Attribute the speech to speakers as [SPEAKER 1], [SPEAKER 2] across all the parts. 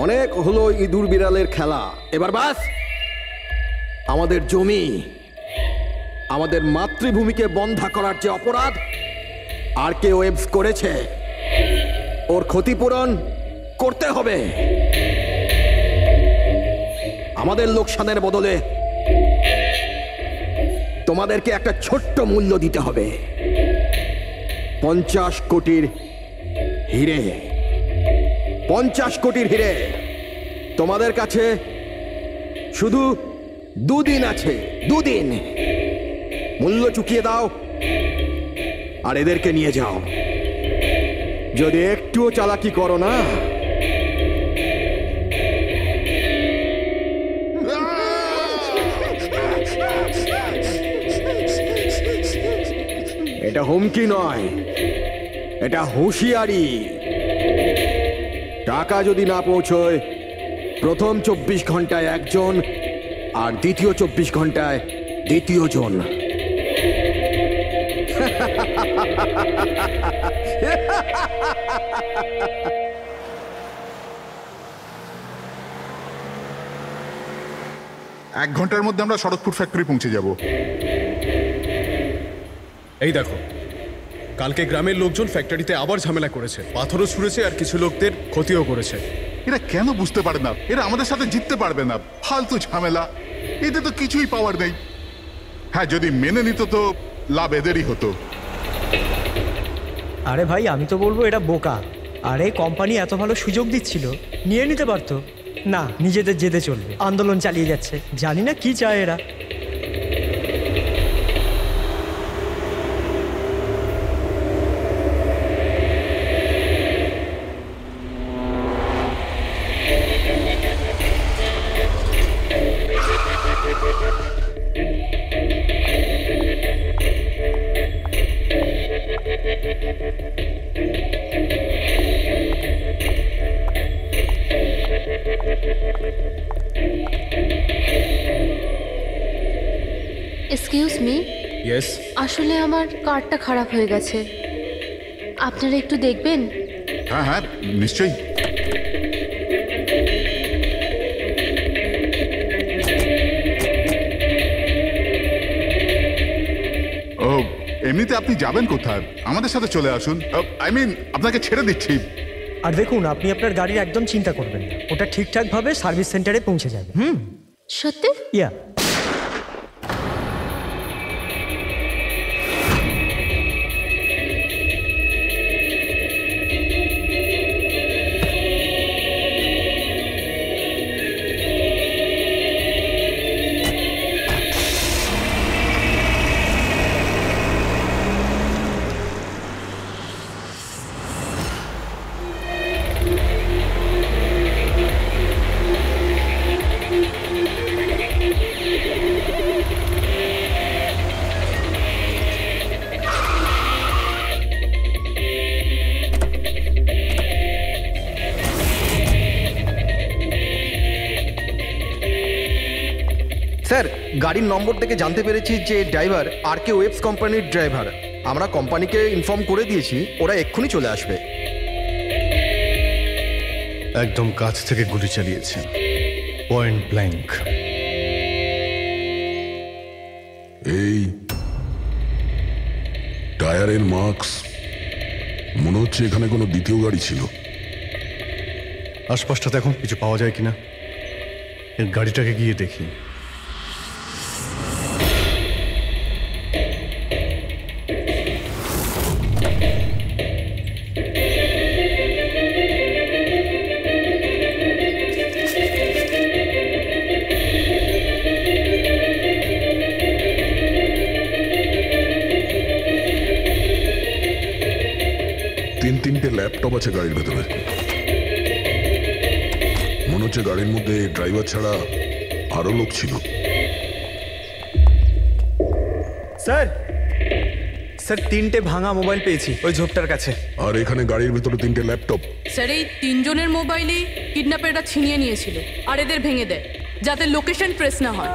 [SPEAKER 1] অনেক হলো ইঁদুর বিড়ালের খেলা, এবার বাস। আমাদের জমি, আমাদের মাতৃভূমিকে বন্ধা করার যে অপরাধ আরকে ওয়েবস করেছে, ওর ক্ষতিপূরণ করতে হবে। আমাদের লোকসানের বদলে তোমাদেরকে একটা ছোট্ট মূল্য দিতে হবে। 50 কোটির হিরে। 50 কোটির হিরে। তোমাদের কাছে শুধু 2 দিন আছে, 2 দিন। মূল্য চুকিয়ে দাও আর এদেরকে নিয়ে যাও। যদি একটুও চালাকি করো না, এটা হুমকি নয়, এটা হুঁশিয়ারি। টাকা যদি না পৌঁছয়, প্রথম 24 ঘন্টায় একজন আর দ্বিতীয় 24 ঘন্টায় দ্বিতীয় জন।
[SPEAKER 2] এক ঘন্টার মধ্যে আমরা সড়কপুর ফ্যাক্টরি পৌঁছে যাব।
[SPEAKER 3] এই দেখো, কালকে গ্রামের লোকজন ফ্যাক্টরিতে আবার ঝামেলা করেছে, পাথরও ছুঁড়েছে আর কিছু লোকদের ক্ষতিও করেছে।
[SPEAKER 2] এরা কেন বুঝতে পারে না এরা আমাদের সাথে জিততে পারবে না? ফালতু ঝামেলা, এতে তো কিছুই পাওয়ার নেই। হ্যাঁ, যদি মেনে নিত তো লাভ এদেরই হতো।
[SPEAKER 4] আরে ভাই, আমি তো বলবো এটা বোকা। আরে কোম্পানি এত ভালো সুযোগ দিচ্ছিল, নিয়ে নিতে পারতো। না, নিজেদের জেদে চলবে, আন্দোলন চালিয়ে যাচ্ছে। জানি না কি চায় এরা।
[SPEAKER 5] Excuse me.
[SPEAKER 3] ইয়েস।
[SPEAKER 5] আসলে আমার কার্ডটা খারাপ হয়ে গেছে, আপনারা একটু দেখবেন?
[SPEAKER 2] হ্যাঁ হ্যাঁ, নিশ্চয়ই। ও, এমনিতে আপনি যাবেন কোথায়? আমাদের সাথে চলে আসুন। আই মিন, আপনাকে ছেড়ে দিচ্ছি।
[SPEAKER 4] আর দেখুন, আপনি আপনার গাড়ির একদম চিন্তা করবেন না, ওটা ঠিকঠাকভাবে সার্ভিস সেন্টারে পৌঁছে যাবে।
[SPEAKER 5] সত্যি?
[SPEAKER 4] ইয়া।
[SPEAKER 1] স্যার, গাড়ির নম্বর থেকে জানতে পেরেছি যে ড্রাইভার আরকে ওয়েবস কোম্পানির ড্রাইভার। আমরা কোম্পানিকে ইনফর্ম করে দিয়েছি, ওরা এক্ষুনি চলে আসবে।
[SPEAKER 6] একদম কাছ থেকে গুলি চালিয়েছে, পয়েন্ট ব্ল্যাঙ্ক।
[SPEAKER 7] এই টায়ারের মার্কস, মনে হচ্ছে এখানে কোনো দ্বিতীয় গাড়ি ছিল।
[SPEAKER 6] আশপাশটাতে এখন কিছু পাওয়া যায় কিনা, এর গাড়িটাকে গিয়ে দেখি।
[SPEAKER 7] তিনটে ল্যাপটপ আছে গাড়ির ভেতরে। মনে হচ্ছে গাড়ির মধ্যে ড্রাইভার ছাড়া আরো লোক ছিল।
[SPEAKER 8] স্যার, স্যার 3টে ভাঙা মোবাইল পেয়েছি ওই ঝোপটার কাছে।
[SPEAKER 7] আর এখানে গাড়ির ভেতরে 3টে ল্যাপটপ।
[SPEAKER 9] স্যার, এই 3 জনের মোবাইলই কিডন্যাপাররা ছিনিয়ে নিয়েছিল আর এদের ভেঙে দেয়, যাতে লোকেশন ট্রেস না হয়।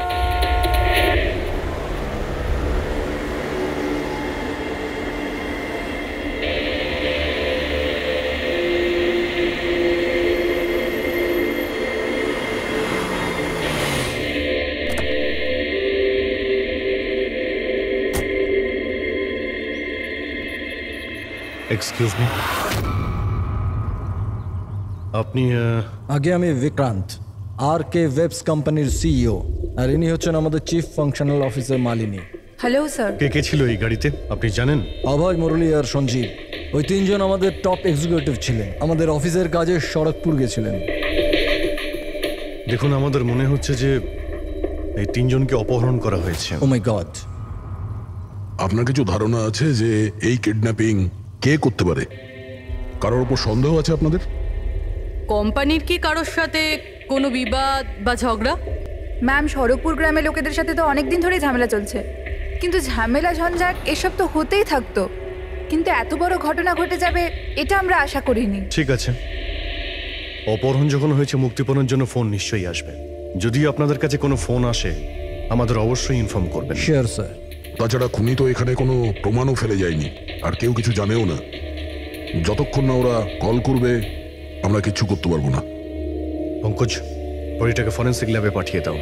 [SPEAKER 6] এক্সকিউজ মি, আপনি
[SPEAKER 10] আগে আমি বিক্রান্ত, আর কে ওয়েবস কোম্পানির সিইও, আর ইনি হচ্ছেন আমাদের chief functional officer Malini.
[SPEAKER 11] Hello sir.
[SPEAKER 6] কে কে ছিল এই গাড়িতে আপনি জানেন?
[SPEAKER 10] অভয়, মুরলী আর সঞ্জীব, ওই তিনজন আমাদের টপ এক্সিকিউটিভ ছিলেন। আমাদের অফিসের কাজে খড়গপুর গেছিলেন।
[SPEAKER 6] দেখুন, আমাদের মনে হচ্ছে যে এই তিনজনকে অপহরণ করা হয়েছে।
[SPEAKER 10] ও মাই গড।
[SPEAKER 7] আপনার কিছু ধারণা আছে যে এই কিডন্যাপিং কে করতে পারে? কারোর উপর সন্দেহ আছে আপনাদের?
[SPEAKER 9] কোম্পানির কি কারোর সাথে কোনো বিবাদ বা ঝগড়া?
[SPEAKER 11] ম্যাম, খড়গপুর গ্রামের লোকেদের সাথে তো অনেক দিন ধরেই ঝামেলা চলছে, কিন্তু ঝামেলা ঝঞ্ঝাট এসব তো হতেই থাকতো, কিন্তু এত বড় ঘটনা ঘটে যাবে এটা আমরা আশা করিনি।
[SPEAKER 6] ঠিক আছে, অপহরণ যখন হয়েছে মুক্তিপণের জন্য ফোন নিশ্চয়ই আসবে। যদি আপনাদের কাছে কোনো ফোন আসে আমাদের অবশ্যই ইনফর্ম করবেন।
[SPEAKER 10] Sure sir.
[SPEAKER 7] তাছাড়া খুনি তো এখানে কোনো প্রমাণও ফেলে যায়নি, আর কেউ কিছু জানেও না। যতক্ষণ না ওরা কল করবে আমরা কিচ্ছু করতে পারবো না।
[SPEAKER 6] পঙ্কজ, বডিটাকে ফরেন্সিক ল্যাবে পাঠিয়ে দাও।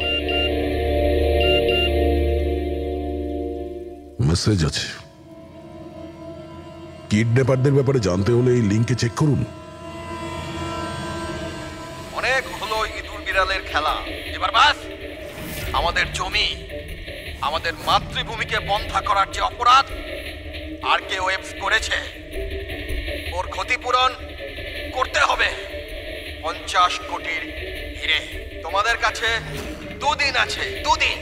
[SPEAKER 7] মেসেজ আছে। কিডন্যাপারদের ব্যাপারে জানতে হলে এই লিঙ্কে চেক করুন।
[SPEAKER 1] অনেক হলো ইঁদুর বিড়ালের খেলা, এবার বাস। আমাদের জমি, আমাদের মাতৃভূমিকে বন্ধা করার যে অপরাধ আর কে ওয়েবস করেছে, ওর ক্ষতিপূরণ করতে হবে 50 কোটির হিরে। তোমাদের কাছে 2 দিন আছে, 2 দিন।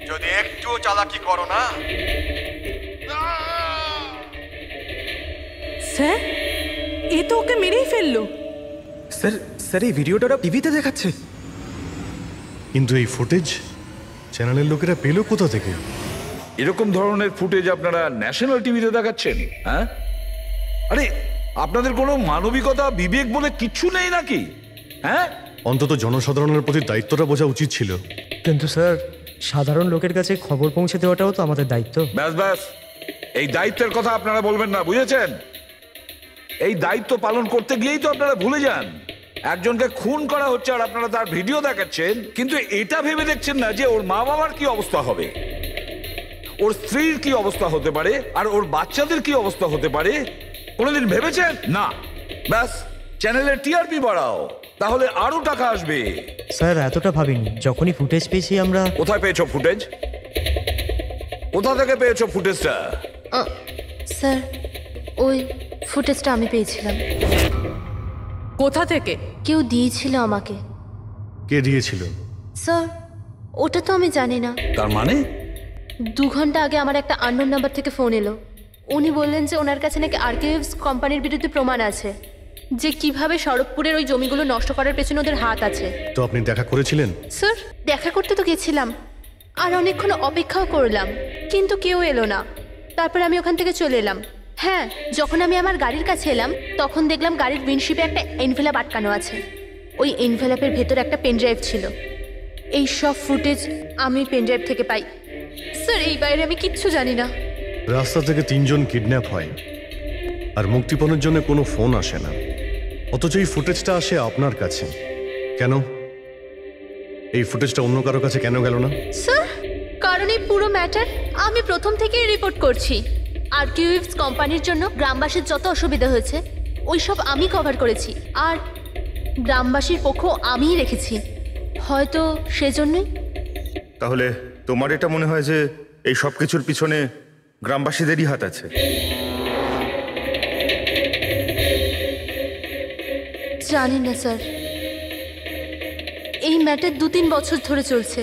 [SPEAKER 1] যদি একটু চালাকি করো না।
[SPEAKER 9] স্যার, এ তো ওকে মেরেই ফেললো।
[SPEAKER 8] স্যার, স্যার এই ভিডিওটা ওরা টিভিতে দেখাচ্ছে।
[SPEAKER 6] কিন্তু এই ফুটেজ চ্যানেলের লোকেরা পেলো কোথা থেকে?
[SPEAKER 12] এরকম ধরনের ফুটেজ আপনারা ন্যাশনাল টিভিতে দেখাচ্ছেন? হ্যাঁ, আরে আপনাদের কোনো মানবিকতা বিবেক বলে কিচ্ছু নেই নাকি? হ্যাঁ,
[SPEAKER 6] অন্তত জনসাধারণের প্রতি দায়িত্বটা বোঝা উচিত ছিল।
[SPEAKER 4] কিন্তু স্যার, সাধারণ লোকের কাছে খবর পৌঁছে দেওয়াটাও তো আমাদের দায়িত্ব।
[SPEAKER 12] ব্যাস ব্যাস, এই দায়িত্বের কথা আপনারা বলবেন না, বুঝেছেন? এই দায়িত্ব পালন করতে গিয়েই তো আপনারা ভুলে যান একজনকে খুন করা হচ্ছে আর আপনারা তার ভিডিও দেখাচ্ছেন, কিন্তু এটা ভেবে দেখছেন না যে ওর মা বাবার কি অবস্থা হবে, ওর স্ত্রীর কি অবস্থা হতে পারে, আর ওর বাচ্চাদের কি অবস্থা হতে পারে। কোনোদিন ভেবেছেন? না। ব্যাস, চ্যানেলের টিআরপি বাড়াও, তাহলে আরো টাকা আসবে।
[SPEAKER 4] স্যার, এতটা ভাবিনি। যখনই ফুটেজ পেয়েছি আমরা।
[SPEAKER 12] কোথায় পেয়েছো ফুটেজ? কোথা থেকে পেয়েছো ফুটেজটা?
[SPEAKER 5] স্যার, ওই ফুটেজটা আমি পেয়েছিলাম।
[SPEAKER 9] কোথা থেকে?
[SPEAKER 5] কেউ দিয়েছিল আমাকে।
[SPEAKER 6] কে দিয়েছিল?
[SPEAKER 5] স্যার, ওটা তো আমি জানি না।
[SPEAKER 12] তার মানে?
[SPEAKER 5] 2 ঘন্টা আগে আমার একটা আননোন নাম্বার থেকে ফোন এলো। উনি বললেন যে ওনার কাছে নাকি আরকেএভস কোম্পানির বিরুদ্ধে প্রমাণ আছে, যে কিভাবে খড়গপুরের ওই জমিগুলো নষ্ট করার পেছনে ওদের হাত আছে।
[SPEAKER 6] তো আপনি দেখা করেছিলেন?
[SPEAKER 5] স্যার, দেখা করতে তো গেছিলাম, আর অনেকক্ষণ অপেক্ষাও করলাম, কিন্তু কেউ এলো না। তারপর আমি ওখান থেকে চলে এলাম। হ্যাঁ, যখন আমি আমার গাড়ির কাছে এলাম তখন দেখলাম গাড়ির উইন্ডশিপে একটা এনভেলাপ আটকানো আছে। ওই এনভেলাপের ভেতর একটা পেনড্রাইভ ছিল। এই সব ফুটেজ আমি পেনড্রাইভ থেকে পাই। স্যার, এই বাইরে আমি কিচ্ছু জানি না।
[SPEAKER 6] রাস্তা থেকে 3 জন কিডন্যাপ হয় আর মুক্তিপণের জন্য কোনো ফোন আসে না, অথচ এই ফুটেজটা আসে আপনার কাছে। কেন এই ফুটেজটা অন্য কারো কাছে কেন গেল না?
[SPEAKER 5] স্যার, কারণ এই পুরো ম্যাটার আমি প্রথম থেকেই রিপোর্ট করছি। আরকেএভস কোম্পানির জন্য গ্রামবাসীর যত অসুবিধা হয়েছে ওই সব আমি কভার করেছি, আর গ্রামবাসীর পক্ষ আমিই রেখেছি। হয়তো সেজন্যই।
[SPEAKER 13] তাহলে তোমার এটা মনে হয় যে এই সব কিছুর পিছনে গ্রামবাসীদেরই হাত আছে?
[SPEAKER 5] জানি না স্যার, এই ম্যাটার 2-3 বছর ধরে চলছে।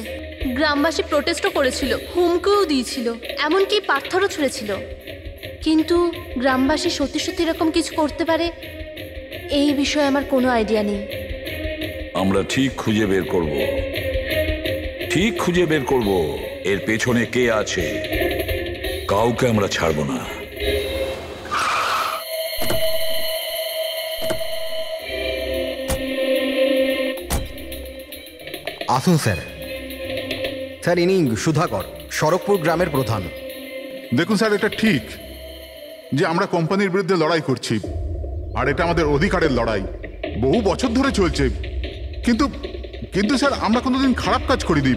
[SPEAKER 5] গ্রামবাসী প্রোটেস্টও করেছিল, হুমকিও দিয়েছিল, এমনকি পাথরও ছুঁড়েছিল, কিন্তু গ্রামবাসী সত্যি সত্যি এরকম কিছু করতে পারে এই বিষয়ে আমার কোনো আইডিয়া নেই।
[SPEAKER 12] আমরা ঠিক খুঁজে বের করব, ঠিক খুঁজে বের করব এর পেছনে কে আছে। কাউকে আমরা ছাড়বো না।
[SPEAKER 1] আসুন স্যার। স্যার, ইনি সুধাকর, খড়গপুর গ্রামের প্রধান।
[SPEAKER 2] দেখুন স্যার, এটা ঠিক যে আমরা কোম্পানির বিরুদ্ধে লড়াই করছি, আর এটা আমাদের অধিকারের লড়াই, বহু বছর ধরে চলছে। কিন্তু কিন্তু স্যার, আমরা কোনোদিন খারাপ কাজ করিনি,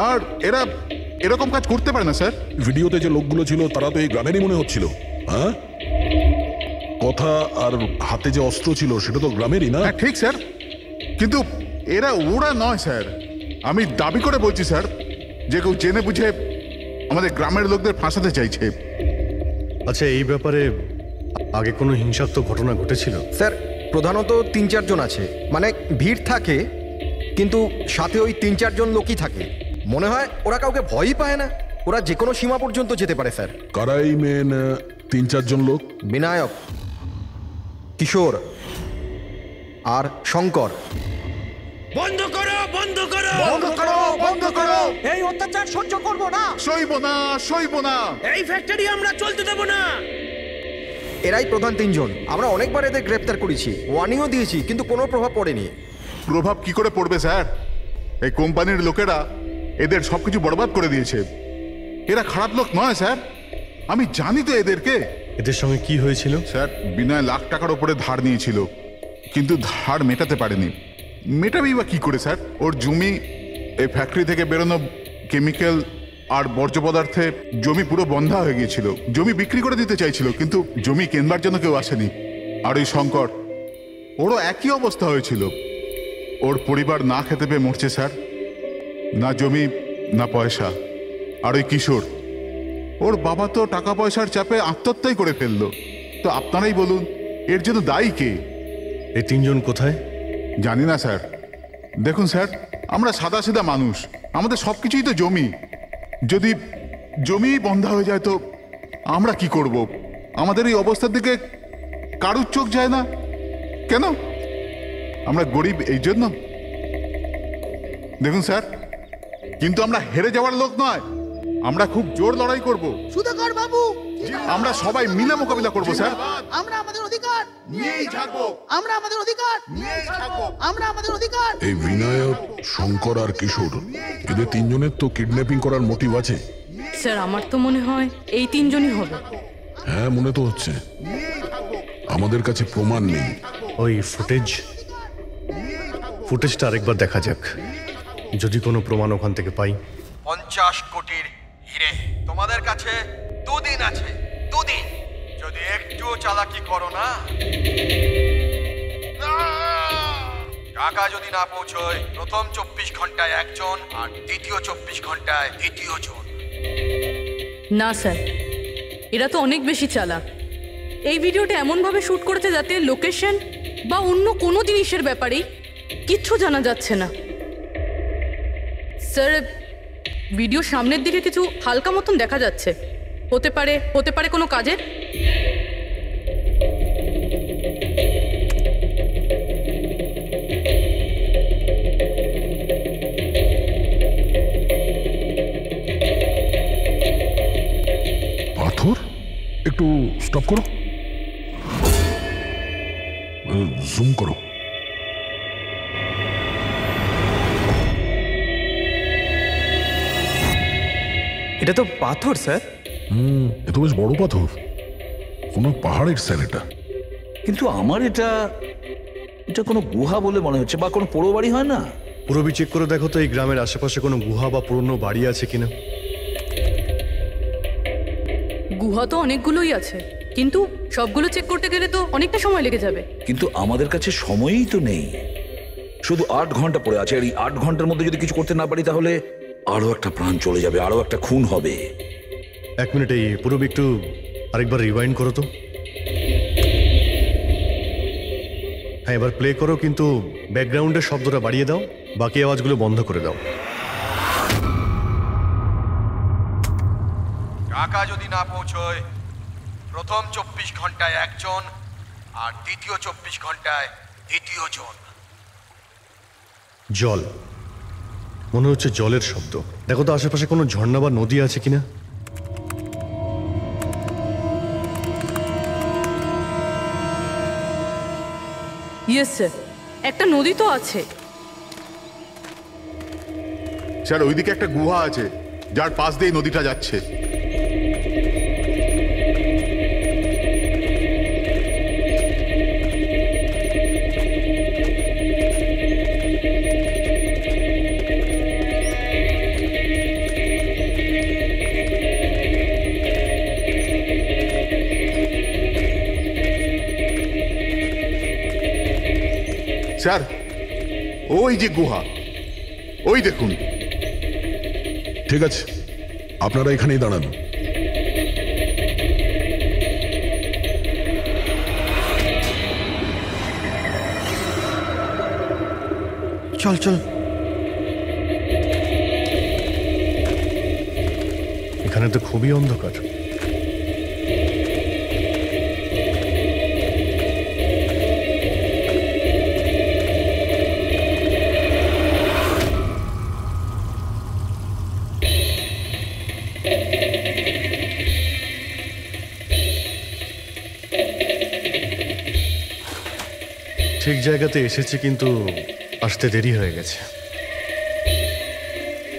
[SPEAKER 2] আর এরা এরকম কাজ করতে পারে না স্যার।
[SPEAKER 7] ভিডিওতে যে লোকগুলো ছিল তারা তো এই গ্রামেরই মনে হচ্ছিল। হ্যাঁ, কথা আর হাতে যে অস্ত্র ছিল সেটা তো গ্রামেরই না?
[SPEAKER 2] হ্যাঁ ঠিক স্যার, কিন্তু ওরা নয় স্যার। আমি দাবি করে বলছি স্যার যে কেউ জেনে বুঝে আমাদের গ্রামের লোকদের ফাঁসাতে চাইছে।
[SPEAKER 6] আচ্ছা, এই ব্যাপারে আগে কোনো হিংসাত্মক ঘটনা ঘটেছিল?
[SPEAKER 1] স্যার প্রধানত 3-4 জন আছে, মানে ভিড় থাকে কিন্তু সাথে ওই 3-4 জন লোকই থাকে। মনে হয় ওরা কাউকে ভয়ই পায় না, ওরা যে কোনো সীমা পর্যন্ত যেতে পারে স্যার।
[SPEAKER 7] কারাই মেন 3-4 জন লোক?
[SPEAKER 1] বিনায়ক, কিশোর আর শঙ্কর।
[SPEAKER 14] বন্ধ করো, বন্ধ করো,
[SPEAKER 2] বন্ধ করো, বন্ধ করো!
[SPEAKER 4] এই অত্যাচার সহ্য করব না,
[SPEAKER 2] সইব না, সইব না!
[SPEAKER 14] এই ফ্যাক্টরি আমরা চলতে দেব না।
[SPEAKER 1] এরাই প্রধান 3 জন। আমরা অনেকবার এদের গ্রেপ্তার করেছি, ওয়ার্নিংও দিয়েছি, কিন্তু কোনো প্রভাব পড়েনি।
[SPEAKER 2] প্রভাব কি করে পড়বে স্যার? এই কোম্পানির লোকেরা এদের সবকিছু বরবাদ করে দিয়েছে। এরা খারাপ লোক নয় স্যার, আমি জানি তো এদেরকে।
[SPEAKER 6] এদের সঙ্গে কি হয়েছিল?
[SPEAKER 2] স্যার বিনয় লাখ টাকার উপরে ধার নিয়েছিল, কিন্তু ধার মেটাতে পারেনি। মেটাবেই বা কি করে স্যার? ওর জমি, এই ফ্যাক্টরি থেকে বেরোনো কেমিক্যাল আর বর্জ্য পদার্থে জমি পুরো বন্ধা হয়ে গিয়েছিল। জমি বিক্রি করে দিতে চাইছিল, কিন্তু জমি কেনবার জন্য কেউ আসেনি। আর ওই শঙ্কর, ওরও একই অবস্থা হয়েছিল। ওর পরিবার না খেতে পেয়ে মরছে স্যার, না জমি না পয়সা। আর ওই কিশোর, ওর বাবা তো টাকা পয়সার চাপে আত্মহত্যাই করে ফেললো। তো আপনারাই বলুন এর জন্য দায়ী কে?
[SPEAKER 6] এই 3 জন কোথায়?
[SPEAKER 2] জানি না স্যার। দেখুন স্যার, আমরা সাদাসিধা মানুষ, আমাদের সব কিছুই তো জমি। যদি জমি বন্ধ হয়ে যায় তো আমরা কি করব? আমাদের এই অবস্থার দিকে কারুর চোখ যায় না কেন? আমরা গরিব এই জন্য? দেখুন স্যার, কিন্তু আমরা হেরে যাওয়ার লোক নয়, আমরা খুব জোর লড়াই করব।
[SPEAKER 14] সুধাকর বাবু,
[SPEAKER 2] আমরা সবাই মিলে মোকাবিলা করব স্যার।
[SPEAKER 14] আমরা আমাদের অধিকার
[SPEAKER 2] নিয়েই থাকবো,
[SPEAKER 14] আমরা আমাদের অধিকার
[SPEAKER 2] নিয়েই থাকবো,
[SPEAKER 14] আমরা আমাদের অধিকার।
[SPEAKER 7] এই বিনায়ক, শঙ্কর আর কিশোর, এদের 3 জনের তো কিডন্যাপিং করার মোটিভ আছে।
[SPEAKER 9] স্যার আমার তো মনে হয় এই 3 জনই হবে।
[SPEAKER 7] হ্যাঁ মনে তো হচ্ছে। আমাদের কাছে প্রমাণ নেই।
[SPEAKER 6] ওই ফুটেজটা আরেকবার দেখা যাক, যদি কোনো প্রমাণ ওখান থেকে পাই।
[SPEAKER 1] 50 কোটির হিরে তোমাদের কাছে 2 দিন আছে, 2 দিন। যদি একটুও চালাকি করো না, টাকা যদি না পৌঁছয় প্রথম 24 ঘন্টায় একজন আর দ্বিতীয় 24 ঘন্টায় দ্বিতীয় জন।
[SPEAKER 9] না স্যার, এরা তো অনেক বেশি চালাক। এই ভিডিওটা এমনভাবে শ্যুট করেছে যাতে লোকেশন বা অন্য কোনো জিনিসের ব্যাপারেই কিচ্ছু জানা যাচ্ছে না। স্যার ভিডিও সামনের দিকে কিছু হালকা মতন দেখা যাচ্ছে, হতে পারে কোনো কাজের।
[SPEAKER 7] পাথর? একটু স্টপ করো, জুম করো।
[SPEAKER 8] এটা তো পাথর স্যার।
[SPEAKER 7] এ তো বেশ বড় পাথর, কোনো পাহাড়ের স্যার এটা।
[SPEAKER 12] কিন্তু আমার এটা কোনো গুহা বলে মনে হচ্ছে, বা কোনো পোড়ো বাড়ি হয় না?
[SPEAKER 6] পুরবি চেক করে দেখো তো এই গ্রামের আশেপাশে কোনো গুহা বা পুরনো বাড়ি আছে কিনা।
[SPEAKER 9] গুহা তো অনেকগুলোই আছে, কিন্তু সবগুলো চেক করতে গেলে তো অনেকটা সময় লেগে যাবে।
[SPEAKER 12] কিন্তু আমাদের কাছে সময়ই তো নেই, শুধু 8 ঘন্টা পড়ে আছে। আর এই 8 ঘন্টার মধ্যে যদি কিছু করতে না পারি তাহলে আরো একটা প্রাণ চলে যাবে, আরো একটা খুন হবে।
[SPEAKER 6] 1 মিনিট, এই পুরবি একটু আরেকবার রিওয়াইন্ড করো তো। হ্যাঁ এবার প্লে করো, কিন্তু ব্যাকগ্রাউন্ডের শব্দটা বাড়িয়ে দাও, বাকি আওয়াজগুলো বন্ধ করে দাও।
[SPEAKER 1] টাকা যদি না পৌঁছয় প্রথম 24 ঘন্টায় একজন আর দ্বিতীয় 24 ঘন্টায় দ্বিতীয় জন।
[SPEAKER 6] জল, মনে হচ্ছে জলের শব্দ। দেখো তো আশেপাশে কোনো ঝর্ণা বা নদী আছে কিনা।
[SPEAKER 9] ইয়েস স্যার, একটা নদী তো আছে।
[SPEAKER 2] স্যার ওইদিকে একটা গুহা আছে, যার পাশ দিয়ে নদীটা যাচ্ছে। স্যার ওই যে গুহা, ওই দেখুন।
[SPEAKER 7] ঠিক আছে, আপনারা এখানেই দাঁড়ান।
[SPEAKER 6] চল চল। এখানে তো খুবই অন্ধকার। ঠিক জায়গাতে এসেছি, কিন্তু আসতে দেরি হয়ে গেছে।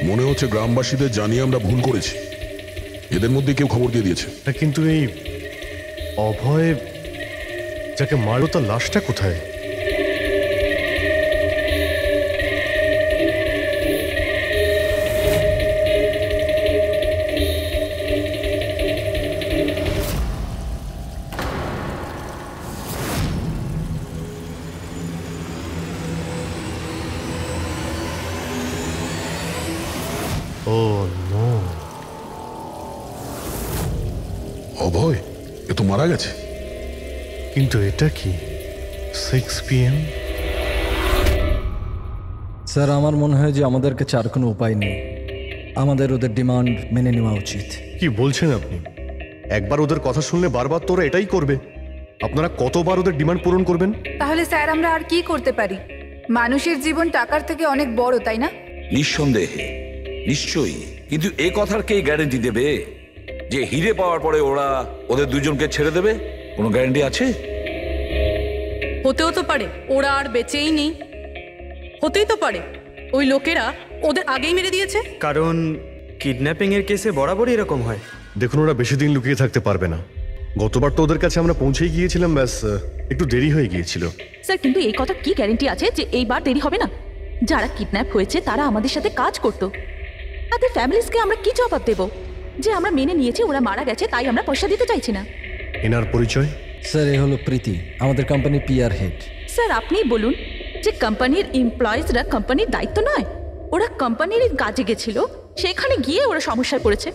[SPEAKER 7] মনে হচ্ছে গ্রামবাসীদের জানিয়ে আমরা ভুল করেছি। এদের মধ্যে কেউ খবর দিয়ে দিয়েছে।
[SPEAKER 6] কিন্তু এই অভয় যাকে মারলো তার লাশটা কোথায়?
[SPEAKER 7] অভয় এ তো মারা গেছে।
[SPEAKER 6] কিন্তু এটা কি 6 PM?
[SPEAKER 10] স্যার, আমার মনে হয় যে আমাদের কাছে আর কোনো উপায় নেই। আমাদের ওদের ডিমান্ড মেনে নেওয়া উচিত।
[SPEAKER 6] কি বলছেন আপনি? একবার ওদের কথা শুনলে বারবার তোরা এটাই করবে? আপনারা কতবার ওদের ডিমান্ড পূরণ করবেন?
[SPEAKER 11] তাহলে স্যার আমরা আর কি করতে পারি? মানুষের জীবন টাকার থেকে অনেক বড়, তাই না?
[SPEAKER 12] নিঃসন্দেহে, নিশ্চয়ই। কিন্তু এ কথার কে গ্যারেন্টি দেবে যে হিরে পাওয়ার পরে ওরা ওদের দুজনকে ছেড়ে দেবে? কোনো গ্যারেন্টি আছে?
[SPEAKER 9] হতেও তো পারে ওরা আর বেঁচেই নেই। হতেই তো পারে ওই লোকেরা ওদের আগেই মেরে দিয়েছে।
[SPEAKER 8] কারণ কিডন্যাপিং এর কেসে বরাবরই এরকম হয়।
[SPEAKER 6] দেখুন, ওরা বেশি দিন লুকিয়ে থাকতে পারবে না। গতবার তো ওদের কাছে আমরা পৌঁছেই গিয়েছিলাম, ব্যাস একটু দেরি হয়ে গিয়েছিল।
[SPEAKER 15] স্যার, কিন্তু এই কথা কি গ্যারেন্টি আছে যে এইবার দেরি হবে না? যারা কিডন্যাপ হয়েছে তারা আমাদের সাথে কাজ করতো। তাদের ফ্যামিলিজকে আমরা কি জবাব দেব যে আমরা মেনে নিয়েছি ওরা মারা গেছে, তাই আমরা পয়সা দিতে চাইছি না?
[SPEAKER 6] এনার পরিচয়?
[SPEAKER 10] স্যার, এ হলো প্রীতি, আমাদের কোম্পানির পিআর হেড।
[SPEAKER 15] স্যার, আপনি বলুন যে কোম্পানির এমপ্লয়িজরা কোম্পানির দায়িত্ব নয়? ওরা কোম্পানির কাজে গেছিল, সেখানে গিয়ে ওরা সমস্যায় পড়েছে।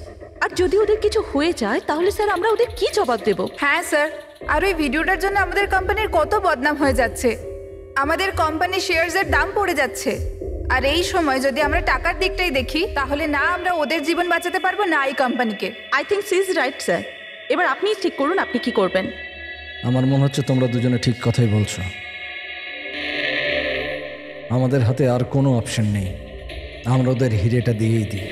[SPEAKER 15] আর যদি ওদের কিছু হয়ে যায় তাহলে স্যার আমরা ওদের কি জবাব দেব?
[SPEAKER 11] হ্যাঁ স্যার, আর ওই ভিডিওটার জন্য আমাদের কোম্পানির কত বদনাম হয়ে যাচ্ছে। আমাদের কোম্পানির শেয়ারসের দাম পড়ে যাচ্ছে। আর এই সময় যদি আমরা টাকার দিকটাই দেখি, তাহলে না আমরা ওদের জীবন বাঁচাতে পারবো, না এই কোম্পানিকে।
[SPEAKER 15] I think she is right sir. এবার আপনি ঠিক করুন আপনি কি করবেন।
[SPEAKER 10] আমার মনে হচ্ছে তোমরা দুজনে ঠিক কথাই বলছো। আমাদের হাতে আর কোনো অপশন নেই, আমরা ওদের হিরেটা দিয়েই দিই।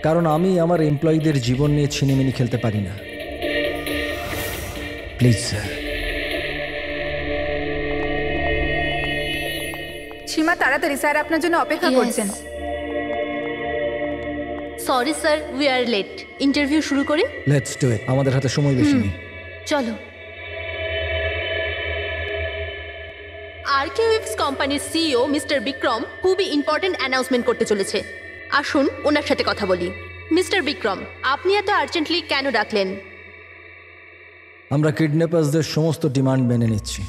[SPEAKER 10] কারণ আমি আমার এমপ্লয়ীদের জীবন নিয়ে ছিনিমিনি খেলতে পারি না। Please sir.
[SPEAKER 11] সীমা, তাড়াতাড়ি, স্যার আপনার জন্য অপেক্ষা করছেন।
[SPEAKER 5] Sorry sir, we are late. Interview শুরু করি?
[SPEAKER 10] লেটস ডু ইট, আমাদের হাতে সময় বেশি নেই।
[SPEAKER 5] চলো। আরকেওয়েভস কোম্পানির সিইও মিস্টার বিক্রম খুবই ইম্পর্টেন্ট অ্যানাউন্সমেন্ট করতে চলেছে। আসুন ওনার সাথে কথা বলি। মিস্টার বিক্রম, আপনি এত আর্জেন্টলি কেন ডাকলেন?
[SPEAKER 10] আমরা কিডন্যাপার্সদের সমস্ত ডিমান্ড মেনে নিচ্ছি।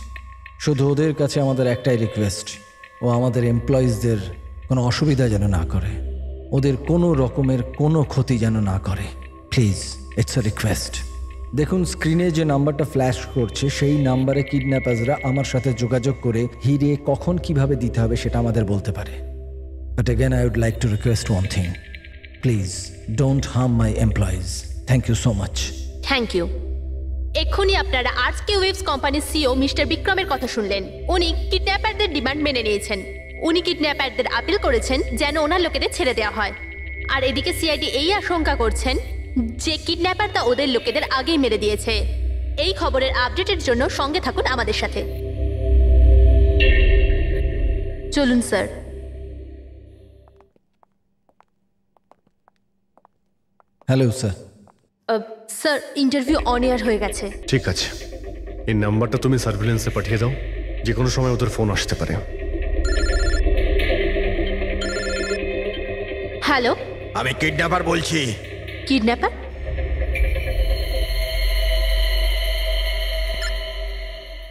[SPEAKER 10] শুধু ওদের কাছে আমাদের একটাই রিকোয়েস্ট, ও আমাদের এমপ্লয়িজদের কোনো অসুবিধা যেন না করে, ওদের কোনো রকমের কোনো ক্ষতি যেন না করে। Please, it's a request. দেখুন, স্ক্রিনে যে নাম্বারটা ফ্ল্যাশ করছে সেই নাম্বারে কিডন্যাপার্সরা আমার সাথে যোগাযোগ করে হিরে কখন কিভাবে দিতে হবে সেটা আমাদের বলতে পারে। But again I would like to request one thing, please don't harm my employees. Thank you so much.
[SPEAKER 5] Thank you. এক্ষুনি আপনারা আরকেওয়েভস কোম্পানির সিইও মিস্টার বিক্রমের কথা শুনলেন। উনি কিডন্যাপারদের ডিমান্ড মেনে নিয়েছেন। উনি কিডন্যাপারদের আপিল করেছেন যেন ওনার লোকেদের ছেড়ে দেওয়া হয়। আর এদিকে সিআইডি এই আশঙ্কা করছেন যে কিডন্যাপারটা ওদের লোকেদের আগেই মেরে দিয়েছে। এই খবরের আপডেটের জন্য সঙ্গে থাকুন আমাদের সাথে। চলুন sir.
[SPEAKER 10] Hello sir.
[SPEAKER 5] Sir, interview on air হয়ে গেছে।
[SPEAKER 6] ঠিক আছে, এই নাম্বারটা তুমি সার্ভিলেন্সে পাঠিয়ে দাও, যে কোনো সময় ওদের ফোন আসতে পারে।
[SPEAKER 5] হ্যালো,
[SPEAKER 1] আমি কিডন্যাপার বলছি।
[SPEAKER 5] কিডন্যাপার?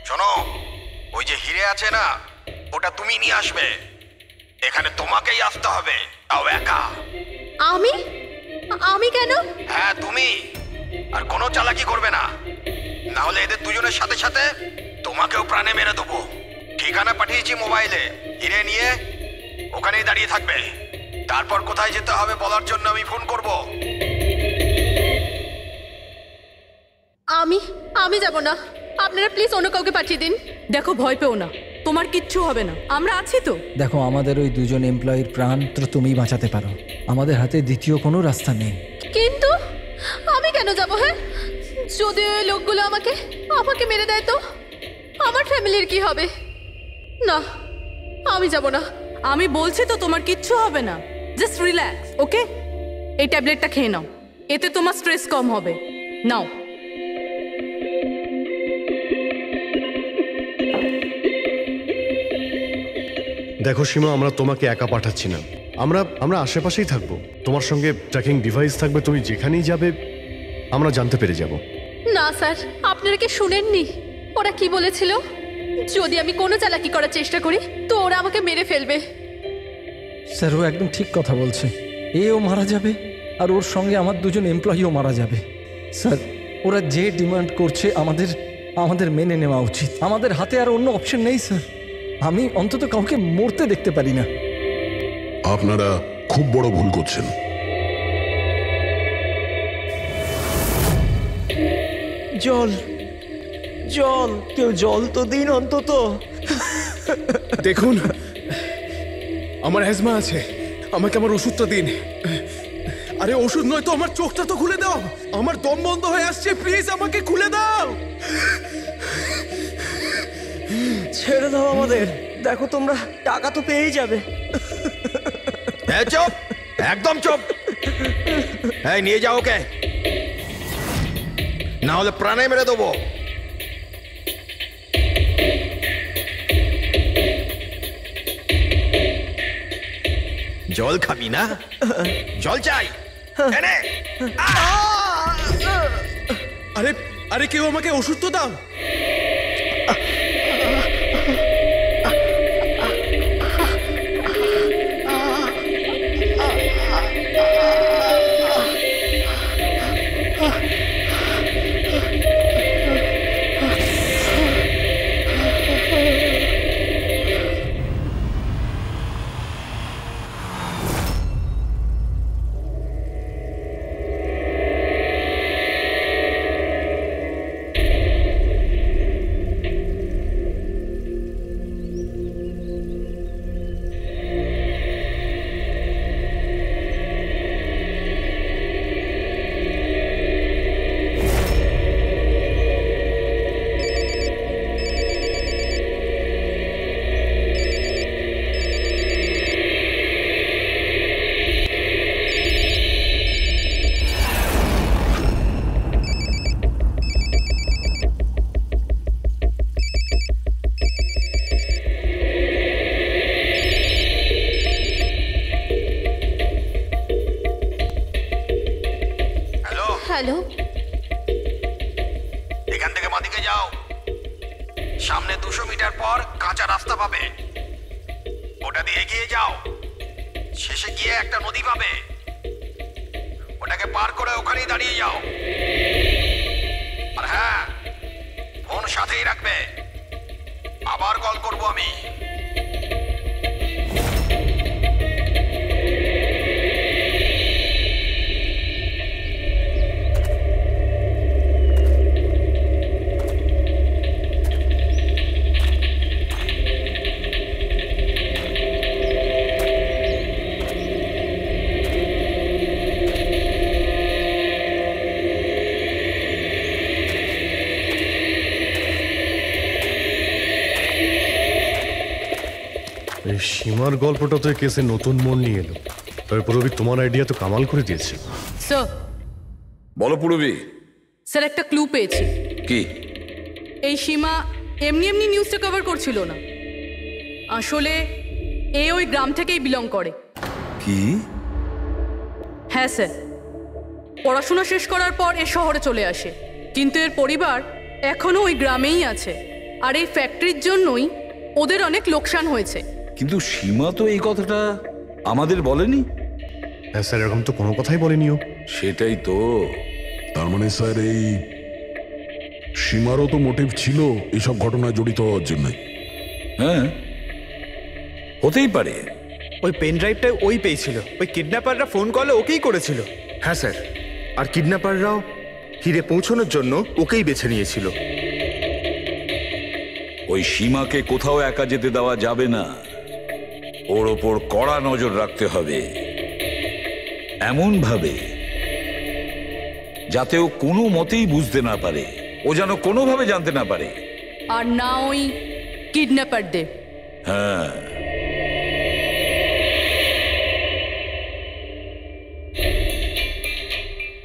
[SPEAKER 1] শোনো, ওই যে আছে না, ওটা তুমি নিয়ে আসবে। এখানে তোমাকেই আসতে হবে, তাও একা।
[SPEAKER 5] আমি আমি কেন?
[SPEAKER 1] হ্যাঁ তুমি, আর কোনো চালাকি করবে না, না হলে এদের দুজনের সাথে সাথে তোমাকেও প্রাণে মেরে দেবো। ঠিকানা পাঠিয়েছি মোবাইলে, হিরে নিয়ে ওখানেই দাঁড়িয়ে থাকবে। তারপর কোথায় যেতে হবে বলার জন্য আমি ফোন করব।
[SPEAKER 5] আমি যাব না, আপনারা প্লিজ অন্য কাউকে পাঠিয়ে দিন।
[SPEAKER 9] দেখো, ভয় পেও না, তোমার কিচ্ছু হবে না, আমরা আছি তো।
[SPEAKER 10] দেখো, আমাদের ওই দুজন এমপ্লয়ির প্রাণ তো তুমিই বাঁচাতে পারো, আমাদের হাতে দ্বিতীয় কোনো রাস্তা নেই।
[SPEAKER 5] কিন্তু আমি কেন যাব? হ্যাঁ, যদি ওই লোকগুলো আমাকে মেরে দেয় তো আমার ফ্যামিলির কি হবে? না, আমি যাব না।
[SPEAKER 9] আমি বলছি তো তোমার কিচ্ছু হবে না, জাস্ট রিল্যাক্স, ওকে? এই ট্যাবলেটটা খেয়ে নাও, এতে তোমার স্ট্রেস কম হবে। নাও।
[SPEAKER 6] দেখো সীমা, আমরা তোমাকে একা পাঠাচ্ছি না, আমরা আশেপাশেই থাকবো, তোমার সঙ্গে ট্র্যাকিং ডিভাইস থাকবে, তুমি যেখানেই যাবে আমরা জানতে পেরে যাব।
[SPEAKER 5] না স্যার, আপনারা কি শুনেননি ওরা কি বলেছিল? যদি আমি কোনো চালাকি করার চেষ্টা করি তো ওরা আমাকে মেরে ফেলবে।
[SPEAKER 10] স্যার, ও একদম ঠিক কথা বলছে। এও মারা যাবে আর ওর সঙ্গে আমার দুজন এমপ্লয়িও মারা যাবে। স্যার, ওরা যে ডিমান্ড করছে আমাদের মেনে নেওয়া উচিত। আমাদের হাতে আর অন্য অপশন নেই স্যার। আমি অন্তত কাউকে মরতে দেখতে পারি না।
[SPEAKER 7] আপনারা খুব বড় ভুল করছেন।
[SPEAKER 4] জল জল, কেউ জল তো দিন অন্তত।
[SPEAKER 3] দেখুন, আমার অ্যাজমা আছে, আমাকে আমার ওষুধটা দিন। আরে ওষুধ নয় তো, আমার চোখটা তো খুলে দাও, আমার দম বন্ধ হয়ে আসছে, প্লিজ আমাকে খুলে দাও।
[SPEAKER 4] ছেড়ে দাও আমাদের, দেখো তোমরা টাকা তো পেয়েই যাবে।
[SPEAKER 1] চুপ, একদম চুপ। এই নিয়ে যাও ওকে, না হলে প্রাণে মেরে দেবো। জল খাবি না? জল চাই, এনে।
[SPEAKER 3] আরে আরে, কেউ আমাকে ওষুধ তো দাও।
[SPEAKER 5] হ্যালো,
[SPEAKER 1] এখান থেকে বাঁদিকে যাও, সামনে 200 মিটার পর কাঁচা রাস্তা পাবে, ওটা দিয়ে এগিয়ে যাও। শেষে গিয়ে একটা নদী পাবে, ওটাকে পার করে ওখানেই দাঁড়িয়ে যাও। আর হ্যাঁ, ফোন সাথেই রাখবে, আবার কল করব আমি।
[SPEAKER 6] এই সীমার গল্পটা তো কেসে নতুন মোড় নিয়ে এলো। তবে পুরবি, তোমার আইডিয়া তো কামাল করে দিয়েছে।
[SPEAKER 9] স্যার,
[SPEAKER 12] বলো পুরবি।
[SPEAKER 9] স্যার, একটা ক্লু পেয়েছি।
[SPEAKER 12] কি?
[SPEAKER 9] এই সীমা এমনি এমনি নিউজটা কভার করছিল না, আসলে এ ওই গ্রাম থেকেই বিলং করে।
[SPEAKER 12] কি?
[SPEAKER 9] হ্যাঁ স্যার, পড়াশোনা শেষ করার পর এ শহরে চলে আসে, কিন্তু এর পরিবার এখনো ওই গ্রামেই আছে। আর এই ফ্যাক্টরির জন্যই ওদের অনেক লোকসান হয়েছে।
[SPEAKER 12] কিন্তু সীমা তো এই কথাটা আমাদের বলেনি।
[SPEAKER 6] হ্যাঁ স্যার, এরকম তো কোনো কথাই বলেনি ও।
[SPEAKER 12] সেটাই তো।
[SPEAKER 7] তার মানে স্যার এই সীমারও তো মোটিভ ছিল এসব ঘটনায় জড়িত হওয়ার জন্য।
[SPEAKER 12] হ্যাঁ, হতেই পারে।
[SPEAKER 8] ওই পেন ড্রাইভটা ওই পেয়েছিল, ওই কিডন্যাপাররা ফোন কলে ওকেই করেছিল।
[SPEAKER 13] হ্যাঁ স্যার, আর কিডন্যাপাররাও হিরে পৌঁছানোর জন্য ওকেই বেছে নিয়েছিল।
[SPEAKER 12] ওই সীমাকে কোথাও একা যেতে দেওয়া যাবে না, ওর ওপর কড়া নজর রাখতে হবে, এমন ভাবে যাতে ও কোনো মতেই বুঝতে না পারে, ও যেন কোনোভাবে জানতে না পারে।
[SPEAKER 9] আর না ওই কিডন্যাপারদের।
[SPEAKER 12] হ্যাঁ,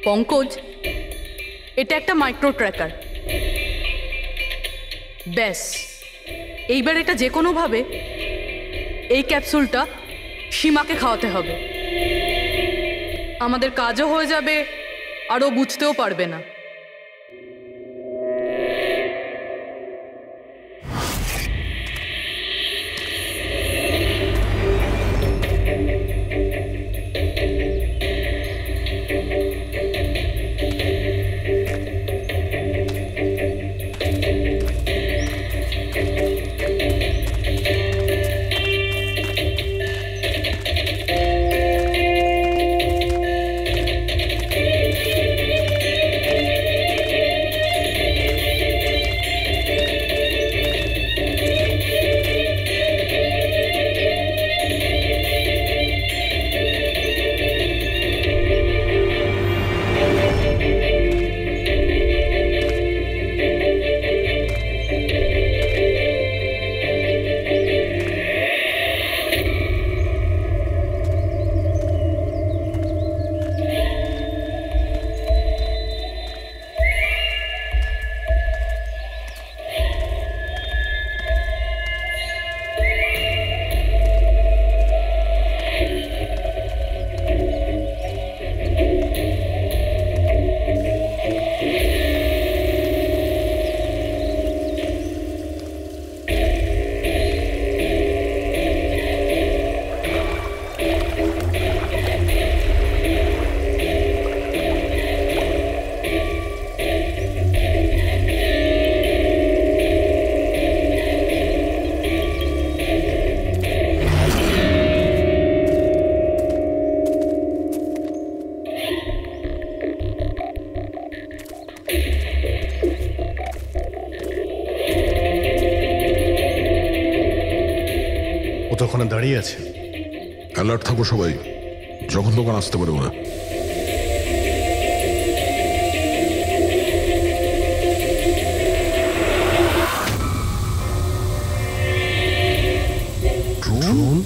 [SPEAKER 9] পঙ্কজ, এটা একটা মাইক্রো ট্র্যাকার। ব্যাস, এইবার এটা যে কোনোভাবে এই ক্যাপসুলটা সীমাকে খাওয়াতে হবে। আমাদের কাজও হয়ে যাবে, আর ও বুঝতেও পারবে না।
[SPEAKER 6] তো ওখানে দাঁড়িয়ে আছে।
[SPEAKER 7] অ্যালার্ট থাকো সবাই, যখন তখন আসতে পারে ওরা।
[SPEAKER 6] ড্রোন?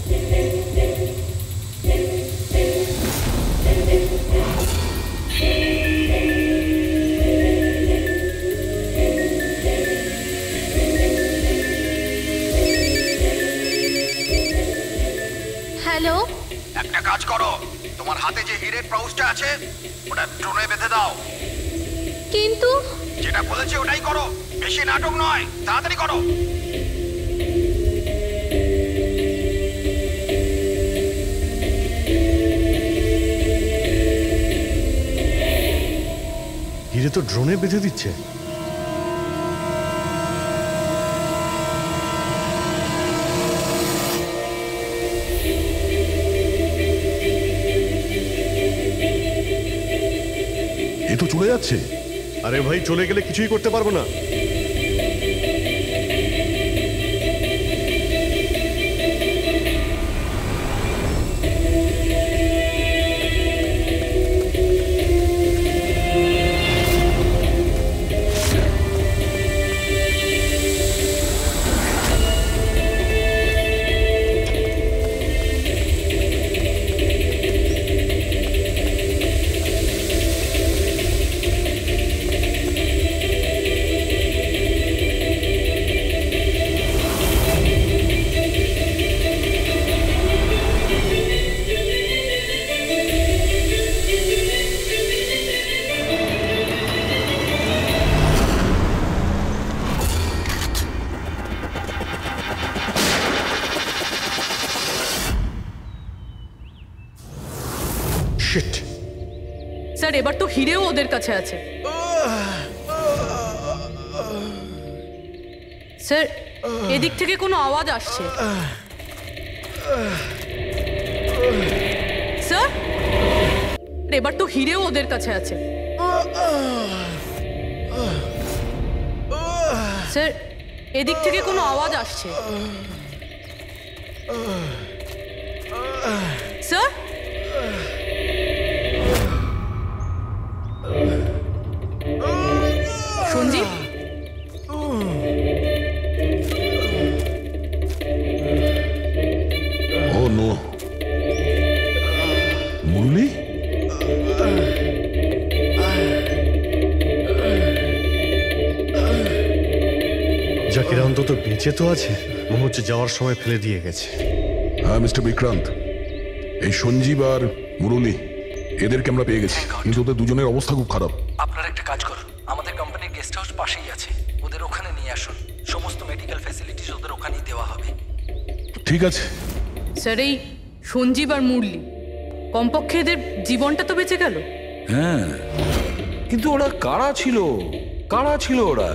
[SPEAKER 5] হ্যালো,
[SPEAKER 1] একটা কাজ করো, তোমার হাতে যে হিরের পাউচটা আছে ওটা ড্রোনে বেঁধে দাও।
[SPEAKER 5] কিন্তু
[SPEAKER 1] যেটা বলেছি ওটাই করো, বেশি নাটক নয়, তাড়াতাড়ি করো।
[SPEAKER 6] হিরে তো ড্রোনে বেঁধে দিচ্ছে।
[SPEAKER 7] এ তো চলে যাচ্ছে।
[SPEAKER 6] আরে ভাই, চলে গেলে কিছুই করতে পারবো না।
[SPEAKER 9] স্যার এবার তো হিরেও ওদের কাছে আছে। স্যার এদিক থেকে কোনো আওয়াজ আসছে। স্যার এবার তো হিরেও ওদের কাছে আছে। স্যার এদিক থেকে কোনো আওয়াজ আসছে। স্যার সঞ্জীব
[SPEAKER 7] ও নো, মুরলি?
[SPEAKER 6] জাকির অন্তত বেঁচে তো আছে, মনে হচ্ছে যাওয়ার সময় ফেলে দিয়ে গেছে।
[SPEAKER 7] হ্যাঁ মিস্টার বিক্রান্ত, এই সঞ্জীব আর মুরলি এদেরকে আমরা পেয়ে গেছি, কিন্তু ওদের দুজনের অবস্থা খুব খারাপ।
[SPEAKER 10] আপনারা একটা কাজ করুন, আমাদের কোম্পানির গেস্ট হাউস পাশেই আছে, ওদের ওখানে নিয়ে আসুন। সমস্ত মেডিকেল ফ্যাসিলিটিস ওদের ওখানেই দেওয়া হবে।
[SPEAKER 7] ঠিক আছে
[SPEAKER 9] স্যার, এই সঞ্জীব আর মুরলি কমপক্ষে এদের জীবনটা তো বেঁচে গেল।
[SPEAKER 12] হ্যাঁ, কিন্তু ওরা কারা ছিল? কারা ছিল ওরা?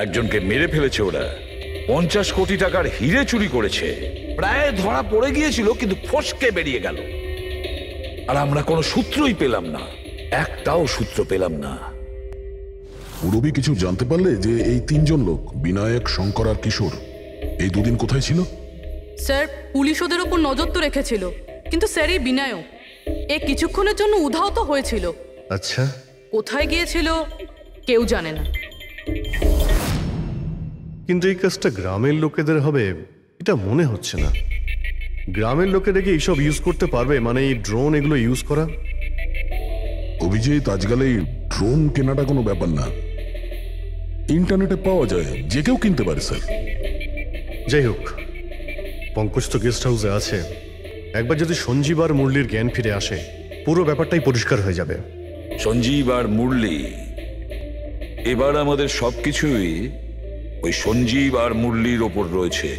[SPEAKER 12] একজনকে মেরে ফেলেছে ওরা, 50 কোটি টাকার হিরে চুরি করেছে, প্রায় ধরা পড়ে গিয়েছিল কিন্তু ফসকে বেরিয়ে গেল। আর আমরা কোনো সূত্রই পেলাম না, একটাও সূত্র পেলাম না।
[SPEAKER 7] মুরবি কিছু জানতে পারলে যে এই তিনজন লোক বিনায়ক, শঙ্কর আর কিশোর এই দুদিন কোথায় ছিল?
[SPEAKER 9] স্যার পুলিশ ওদের ওপর নজর তো রেখেছিল, কিন্তু স্যার এই বিনায়ক এ কিছুক্ষণের জন্য উধাও তো হয়েছিল।
[SPEAKER 6] আচ্ছা,
[SPEAKER 9] কোথায় গিয়েছিল কেউ জানে না।
[SPEAKER 6] কিন্তু এই কাজটা গ্রামের লোকেদের হবে এটা মনে হচ্ছে না। গ্রামের লোকেরা কি এইসব ইউজ করতে পারবে? মানে এই ড্রোন এগুলো ইউজ করা?
[SPEAKER 7] অভিজিৎ, আজকাল এই ড্রোন কেনাটা কোনো ব্যাপার না, ইন্টারনেটে পাওয়া যায়, যে কেউ কিনতে পারে স্যার।
[SPEAKER 6] যাই হোক, পঙ্কজ তো গেস্ট হাউসে আছে, একবার যদি সঞ্জীব আর মুরলির জ্ঞান ফিরে আসে পুরো ব্যাপারটাই পরিষ্কার হয়ে যাবে।
[SPEAKER 12] সঞ্জীব আর মুরলি, এবার আমাদের সবকিছুই ওই সঞ্জীব আর মুরলির ওপর রয়েছে।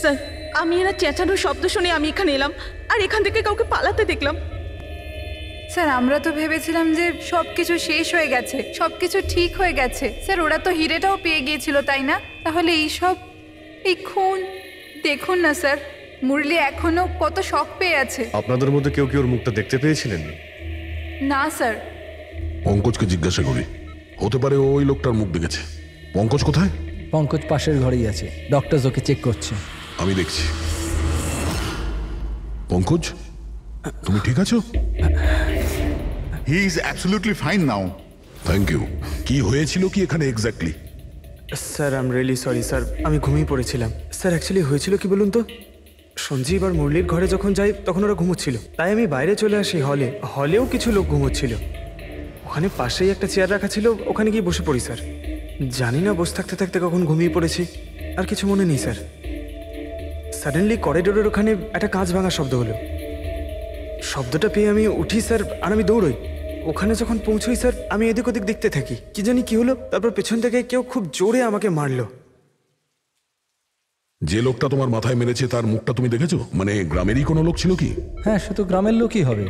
[SPEAKER 15] স্যার, আমি এরা চেঁচানোর শব্দ শুনে আমি এখানে এলাম, আর এখান থেকে কাউকে পালাতে দেখলাম।
[SPEAKER 11] স্যার, আমরা তো ভেবেছিলাম যে সবকিছু শেষ হয়ে গেছে, সবকিছু ঠিক হয়ে গেছে। স্যার, ওরা তো হিরেটাও পেয়ে গিয়েছিল, তাই না? তাহলে এই খুন দেখুন না স্যার, মুরলি এখনো কত শক পেয়ে আছে।
[SPEAKER 6] আপনাদের মধ্যে কেউ কি ওর মুখটা দেখতে পেয়েছিলেন?
[SPEAKER 11] না স্যার।
[SPEAKER 7] পঙ্কজকে জিজ্ঞাসা করি, হতে পারে ওই লোকটার মুখ দেখেছে। পঙ্কজ কোথায়?
[SPEAKER 10] পঙ্কজ পাশের ঘরেই আছে, ডক্টর ওকে চেক করছে।
[SPEAKER 7] আমি দেখছি। পঙ্কজ, তুমি ঠিক আছো?
[SPEAKER 2] He is absolutely fine now.
[SPEAKER 7] Thank you. কি হয়েছিল কি এখানে exactly?
[SPEAKER 8] Sir, I am really sorry sir, আমি ঘুমিয়ে পড়েছিলাম। স্যার অ্যাকচুয়ালি হয়েছিল কি বলুন তো, সঞ্জীব আর মুরলির ঘরে যখন যাই তখন ওরা ঘুমোচ্ছিল, তাই আমি বাইরে চলে আসি হলেও কিছু লোক ঘুমোচ্ছিল। ওখানে পাশেই একটা চেয়ার রাখা ছিল, ওখানে গিয়ে বসে পড়ি স্যার। জানি না বসে থাকতে থাকতে কখন ঘুমিয়ে পড়েছি, আর কিছু মনে নেই স্যার। সাডেনলি করিডোরের ওখানে একটা কাঁচ ভাঙার শব্দ হলো। শব্দটা পেয়ে আমি উঠি স্যার, আর আমি দৌড়ই। ওখানে যখন পৌঁছই স্যার, আমি এদিক ওদিক দেখতে থাকি, কি জানি কি হলো। তারপর পেছন থেকে কেউ খুব জোরে আমাকে মারলো।
[SPEAKER 7] যে লোকটা তোমার মাথায় মেরেছে তার মুখটা তুমি দেখেছো? মানে গ্রামেরই কোনো লোক ছিল কি?
[SPEAKER 10] হ্যাঁ, সে তো গ্রামের লোকই হবে।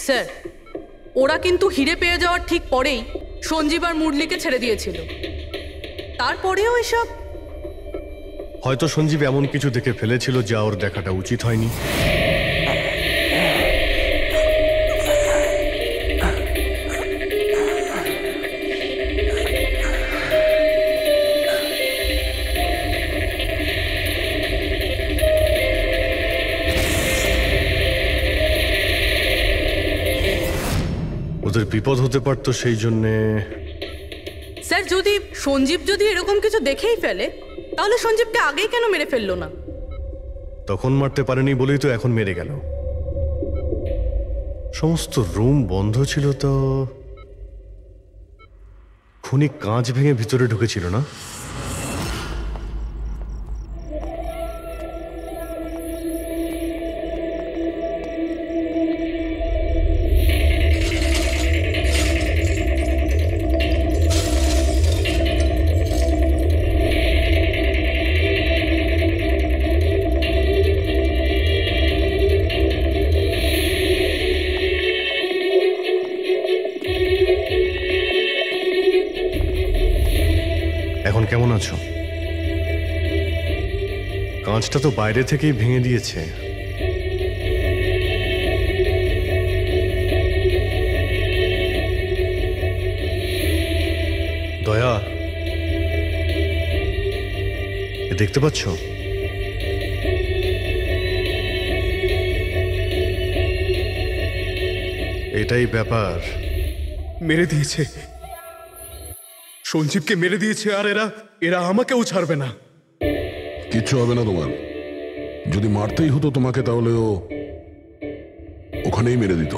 [SPEAKER 9] স্যার, ওরা কিন্তু হিরে পেয়ে যাওয়ার ঠিক পরেই সঞ্জীব আর মুরলিকে ছেড়ে দিয়েছিল। তারপরেও এসব।
[SPEAKER 6] হয়তো সঞ্জীব এমন কিছু দেখে ফেলেছিল যা ওর দেখাটা উচিত হয়নি। ওদের বিপদ হতে পারতো, সেই জন্যে।
[SPEAKER 9] স্যার, সঞ্জীব যদি এরকম কিছু দেখেই ফেলে, তাহলে সঞ্জীবকে আগেই কেন মেরে ফেললো না?
[SPEAKER 6] তখন মারতে পারেনি বলেই তো এখন মেরে গেল। সমস্ত রুম বন্ধ ছিল, তো খুনি কাঁচ ভেঙে ভিতরে ঢুকেছিল না? এখন কেমন আছো? কাঁচটা তো বাইরে থেকেই ভেঙে দিয়েছে। দয়া, দেখতে পাচ্ছ? এটাই ব্যাপার।
[SPEAKER 3] মেরে দিয়েছে, সঞ্জীবকে মেরে দিয়েছে, আর এরা আমাকেও ছাড়বে না।
[SPEAKER 7] কিচ্ছু হবে না তোমার। যদি মারতেই হতো তোমাকে, তাহলে ও ওখানেই মেরে দিত।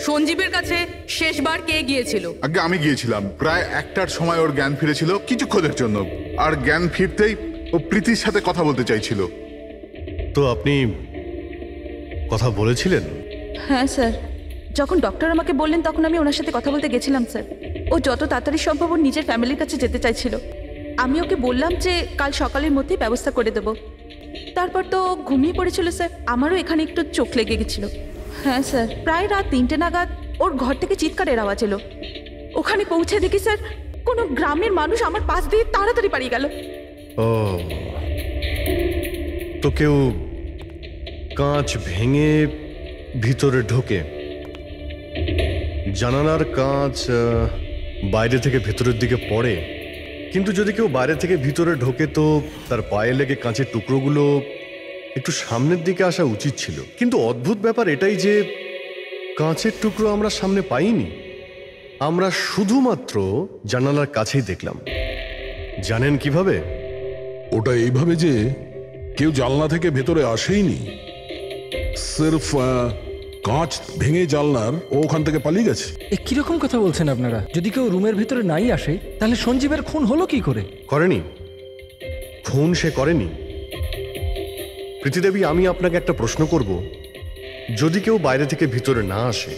[SPEAKER 9] সঞ্জীবের কাছে শেষবার কে গিয়েছিল?
[SPEAKER 2] আগে আমি গিয়েছিলাম। প্রায় 1টার সময় ওর জ্ঞান ফিরেছিল, কিছুক্ষণের জন্য। আর জ্ঞান ফিরতেই ও প্রীতির সাথে কথা বলতে চাইছিল।
[SPEAKER 6] তো আপনি কথা বলেছিলেন?
[SPEAKER 15] হ্যাঁ স্যার, যখন ডক্টর আমাকে বললেন তখন আমি ওনার সাথে কথা বলতে গেছিলাম স্যার। ও যত তাড়াতাড়ি সম্ভব ওর নিজের ফ্যামিলির কাছে যেতে চাইছিল। আমি ওকে বললাম যে কাল সকালের মধ্যেই ব্যবস্থা করে দেব। তারপর তো ঘুমিয়ে পড়েছিল স্যার। আমারও এখানে একটু চোখ লেগে গেছিল। হ্যাঁ স্যার, প্রায় রাত 3টে নাগাদ ওর ঘর থেকে চিৎকারের আওয়াজ এলো। ওখানে পৌঁছে দেখি স্যার, কোনো গ্রামের মানুষ আমার পাশ দিয়ে তাড়াতাড়ি পালিয়ে গেল।
[SPEAKER 6] ও, তো কেউ কাঁচ ভেঙে ভিতরে ঢোকে? জানালার কাঁচ বাইরে থেকে ভেতরের দিকে পড়ে, কিন্তু যদি কেউ বাইরে থেকে ভিতরে ঢোকে তো তার পায়ে লেগে কাঁচের টুকরোগুলো একটু সামনের দিকে আসা উচিত ছিল। কিন্তু অদ্ভুত ব্যাপার এটাই যে কাঁচের টুকরো আমরা সামনে পাইনি। আমরা শুধুমাত্র জানালার কাছেই দেখলাম। জানেন কিভাবে?
[SPEAKER 7] ওটা এইভাবে যে কেউ জানলা থেকে ভেতরে আসেইনি, সির্ফ কাঁচ ভেঙে জানলার ও ওখান থেকে পালিয়ে গেছে।
[SPEAKER 10] এ কিরকম কথা বলছেন আপনারা? যদি কেউ রুমের ভিতরে নাই আসে, তাহলে সঞ্জীবের খুন হলো কি করে?
[SPEAKER 6] করেনি, খুন সে করেনি। প্রীতিদেবী, আমি আপনাকে একটা প্রশ্ন করব। যদি কেউ বাইরে থেকে ভিতরে না আসে,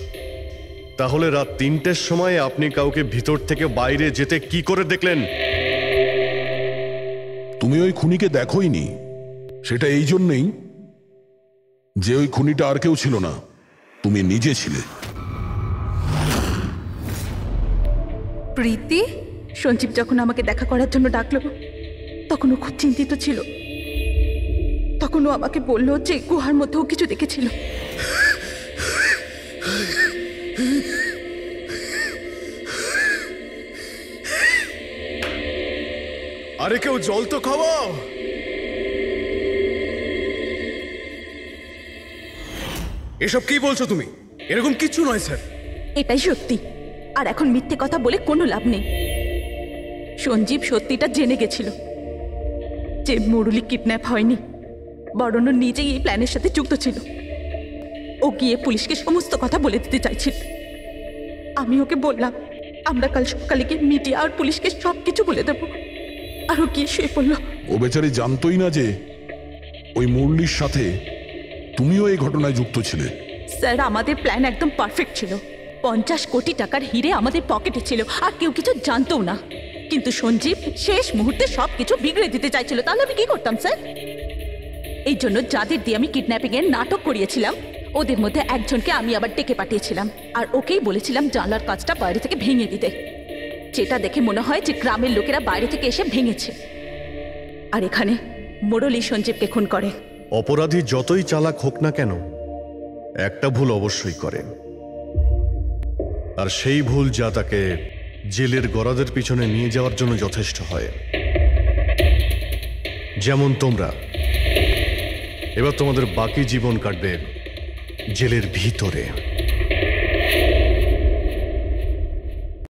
[SPEAKER 6] তাহলে রাত 3টের সময় আপনি কাউকে ভিতর থেকে বাইরে যেতে কি করে দেখলেন?
[SPEAKER 7] তুমি ওই খুনিকে দেখোইনি। সেটা এই জন্যেই যে ওই খুনিটা আর কেউ ছিল না, তুমি নিজে ছিলে।
[SPEAKER 15] প্রীতি? সঞ্জীব যখন আমাকে দেখা করার জন্য ডাকলো, তখন ও খুব চিন্তিত ছিল। তখন ও আমাকে বললো যে গুহার মধ্যেও কিছু দেখেছিল।
[SPEAKER 3] আরে কেউ জল তো খাওয়াও। এসব কি বলছো তুমি? এরকম কিছু নয় স্যার।
[SPEAKER 15] এটাই সত্যি, আর এখন মিথ্যে কথা বলে কোনো লাভ নেই। সঞ্জীব সত্যিটা জেনে গেছিল যে মুরলি কিডন্যাপ হয়নি, বরং ও নিজেই এই প্ল্যানের সাথে যুক্ত ছিল। ও গিয়ে পুলিশকে সমস্ত কথা বলে দিতে চাইছিল। আমি ওকে বললাম আমরা কাল সকালে গিয়ে মিডিয়া আর পুলিশকে সব কিছু বলে দেবো। আর ও গিয়ে শুয়ে পড়লো।
[SPEAKER 7] ও বেচারি জানতোই না যে ওই মুরলির সাথে তুমিও এই ঘটনায় যুক্ত ছিলে।
[SPEAKER 15] স্যার আমাদের প্ল্যান একদম পারফেক্ট ছিল। 50 কোটি টাকার হিরে আমাদের পকেটে ছিল, আর কেউ কিছু জানতও না। কিন্তু সঞ্জীব শেষ মুহূর্তে সব কিছু বিগড়ে দিতে চাইছিল। তাহলে আমি কি করতাম স্যার? এই জন্য যাদের দিয়ে আমি কিডন্যাপিং এর নাটক করিয়েছিলাম, ওদের মধ্যে একজনকে আমি আবার ডেকে পাঠিয়েছিলাম, আর ওকেই বলেছিলাম জানলার কাজটা বাইরে থেকে ভেঙে দিতে, যেটা দেখে মনে হয় যে গ্রামের লোকেরা বাইরে থেকে এসে ভেঙেছে। আর এখানে মুরলী সঞ্জীবকে খুন করে।
[SPEAKER 6] অপরাধী যতই চালাক হোক না কেন, একটা ভুল অবশ্যই করে, আর সেই ভুল যা তাকে জেলের গরাদের পিছনে নিয়ে যাওয়ার জন্য যথেষ্ট হয়। যেমন তোমরা এবার তোমাদের বাকি জীবন কাটবে জেলের ভিতরে।